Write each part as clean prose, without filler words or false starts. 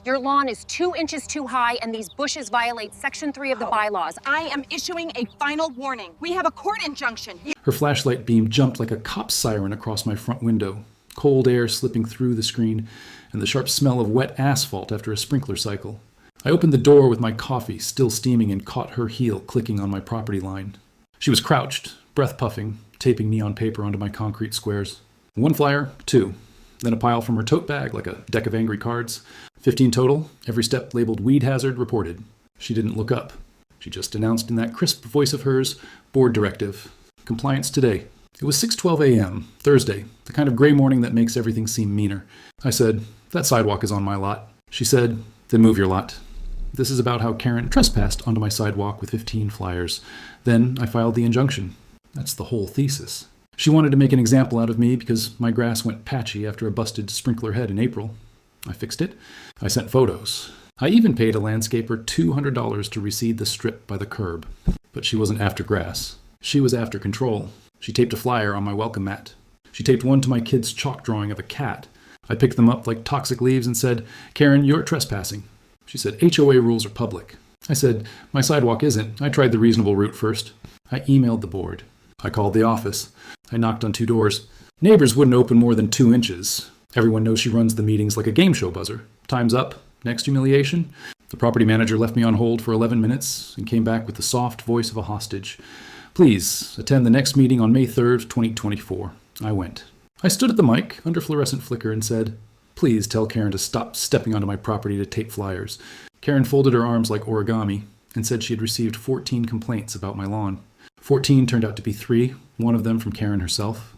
Your lawn is 2 inches too high, and these bushes violate Section 3 of the bylaws. I am issuing a final warning. We have a court injunction. Her flashlight beam jumped like a cop siren across my front window, cold air slipping through the screen, and the sharp smell of wet asphalt after a sprinkler cycle. I opened the door with my coffee still steaming and caught her heel clicking on my property line. She was crouched, breath puffing, taping neon paper onto my concrete squares. 1 flyer, 2. Then a pile from her tote bag like a deck of angry cards. 15 total, every step labeled weed hazard reported. She didn't look up. She just announced in that crisp voice of hers, board directive. Compliance today. It was 6:12 a.m., Thursday, the kind of gray morning that makes everything seem meaner. I said, that sidewalk is on my lot. She said, then move your lot. This is about how Karen trespassed onto my sidewalk with 15 flyers. Then I filed the injunction. That's the whole thesis. She wanted to make an example out of me because my grass went patchy after a busted sprinkler head in April. I fixed it. I sent photos. I even paid a landscaper $200 to reseed the strip by the curb. But she wasn't after grass. She was after control. She taped a flyer on my welcome mat. She taped one to my kid's chalk drawing of a cat. I picked them up like toxic leaves and said, Karen, you're trespassing. She said, HOA rules are public. I said, my sidewalk isn't. I tried the reasonable route first. I emailed the board. I called the office. I knocked on 2 doors. Neighbors wouldn't open more than 2 inches. Everyone knows she runs the meetings like a game show buzzer. Time's up. Next humiliation. The property manager left me on hold for 11 minutes and came back with the soft voice of a hostage. Please attend the next meeting on May 3rd, 2024. I went. I stood at the mic under fluorescent flicker and said, please tell Karen to stop stepping onto my property to tape flyers. Karen folded her arms like origami and said she had received 14 complaints about my lawn. 14 turned out to be 3, one of them from Karen herself.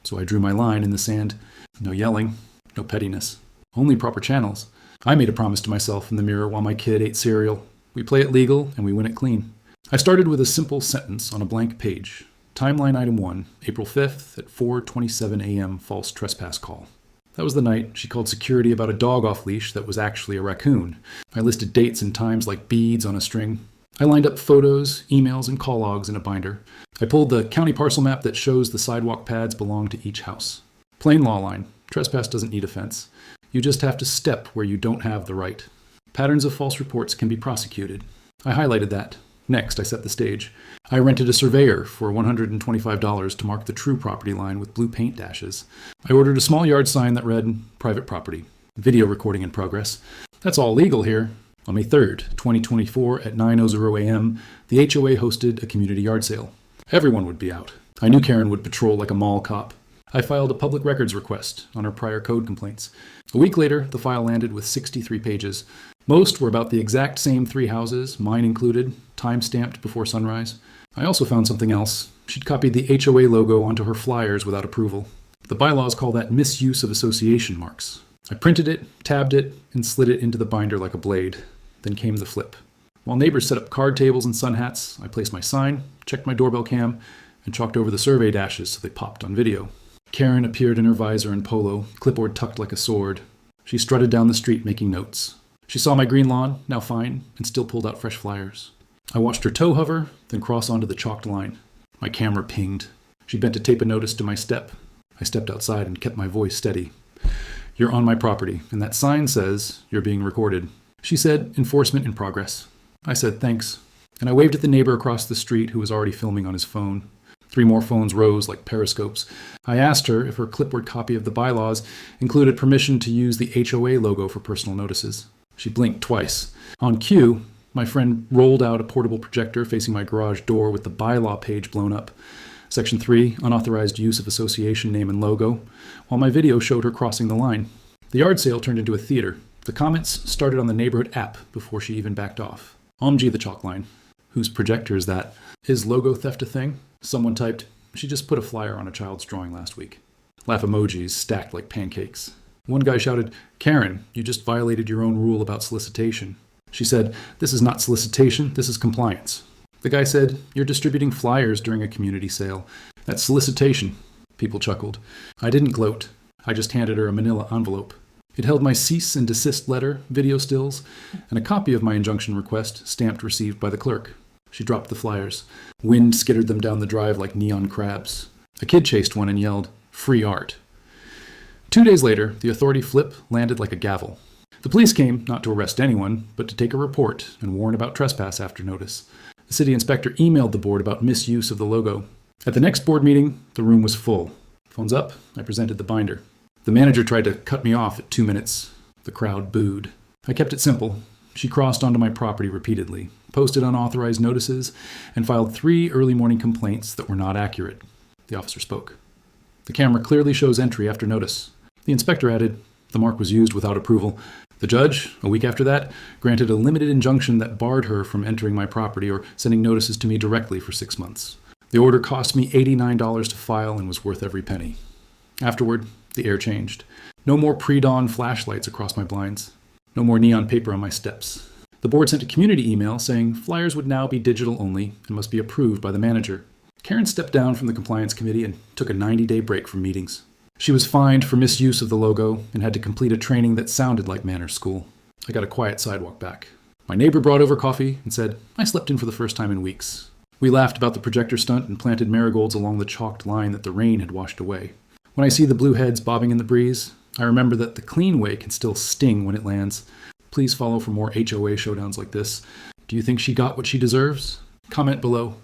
So I drew my line in the sand. No yelling, no pettiness, only proper channels. I made a promise to myself in the mirror while my kid ate cereal. We play it legal and we win it clean. I started with a simple sentence on a blank page. Timeline item 1, April 5th at 4:27 a.m. false trespass call. That was the night she called security about a dog off leash that was actually a raccoon. I listed dates and times like beads on a string. I lined up photos, emails, and call logs in a binder. I pulled the county parcel map that shows the sidewalk pads belong to each house. Plain law line. Trespass doesn't need a fence. You just have to step where you don't have the right. Patterns of false reports can be prosecuted. I highlighted that. Next, I set the stage. I rented a surveyor for $125 to mark the true property line with blue paint dashes. I ordered a small yard sign that read, private property. Video recording in progress. That's all legal here. On May 3rd, 2024 at 9:00 a.m., the HOA hosted a community yard sale. Everyone would be out. I knew Karen would patrol like a mall cop. I filed a public records request on her prior code complaints. A week later, the file landed with 63 pages. Most were about the exact same 3 houses, mine included, time-stamped before sunrise. I also found something else. She'd copied the HOA logo onto her flyers without approval. The bylaws call that misuse of association marks. I printed it, tabbed it, and slid it into the binder like a blade. Then came the flip. While neighbors set up card tables and sun hats, I placed my sign, checked my doorbell cam, and chalked over the survey dashes so they popped on video. Karen appeared in her visor and polo, clipboard tucked like a sword. She strutted down the street making notes. She saw my green lawn, now fine, and still pulled out fresh flyers. I watched her toe hover, then cross onto the chalked line. My camera pinged. She bent to tape a notice to my step. I stepped outside and kept my voice steady. You're on my property, and that sign says you're being recorded. She said, enforcement in progress. I said, thanks. And I waved at the neighbor across the street who was already filming on his phone. 3 more phones rose like periscopes. I asked her if her clipboard copy of the bylaws included permission to use the HOA logo for personal notices. She blinked twice. On cue, my friend rolled out a portable projector facing my garage door with the bylaw page blown up. Section 3, unauthorized use of association name and logo, while my video showed her crossing the line. The yard sale turned into a theater. The comments started on the neighborhood app before she even backed off. OMG the chalk line. Whose projector is that? Is logo theft a thing? Someone typed, she just put a flyer on a child's drawing last week. Laugh emojis stacked like pancakes. One guy shouted, Karen, you just violated your own rule about solicitation. She said, this is not solicitation, this is compliance. The guy said, you're distributing flyers during a community sale. That's solicitation. People chuckled. I didn't gloat. I just handed her a manila envelope. It held my cease and desist letter, video stills, and a copy of my injunction request, stamped received by the clerk. She dropped the flyers. Wind skittered them down the drive like neon crabs. A kid chased one and yelled, free art. 2 days later, the authority flip landed like a gavel. The police came not to arrest anyone, but to take a report and warn about trespass after notice. The city inspector emailed the board about misuse of the logo. At the next board meeting, the room was full. Phones up, I presented the binder. The manager tried to cut me off at 2 minutes. The crowd booed. I kept it simple. She crossed onto my property repeatedly, posted unauthorized notices, and filed 3 early morning complaints that were not accurate. The officer spoke. The camera clearly shows entry after notice. The inspector added, the mark was used without approval. The judge, a week after that, granted a limited injunction that barred her from entering my property or sending notices to me directly for 6 months. The order cost me $89 to file and was worth every penny. Afterward, the air changed. No more pre-dawn flashlights across my blinds. No more neon paper on my steps. The board sent a community email saying flyers would now be digital only and must be approved by the manager. Karen stepped down from the compliance committee and took a 90-day break from meetings. She was fined for misuse of the logo and had to complete a training that sounded like manners school. I got a quiet sidewalk back. My neighbor brought over coffee and said, I slept in for the first time in weeks. We laughed about the projector stunt and planted marigolds along the chalked line that the rain had washed away. When I see the blue heads bobbing in the breeze, I remember that the clean way can still sting when it lands. Please follow for more HOA showdowns like this. Do you think she got what she deserves? Comment below.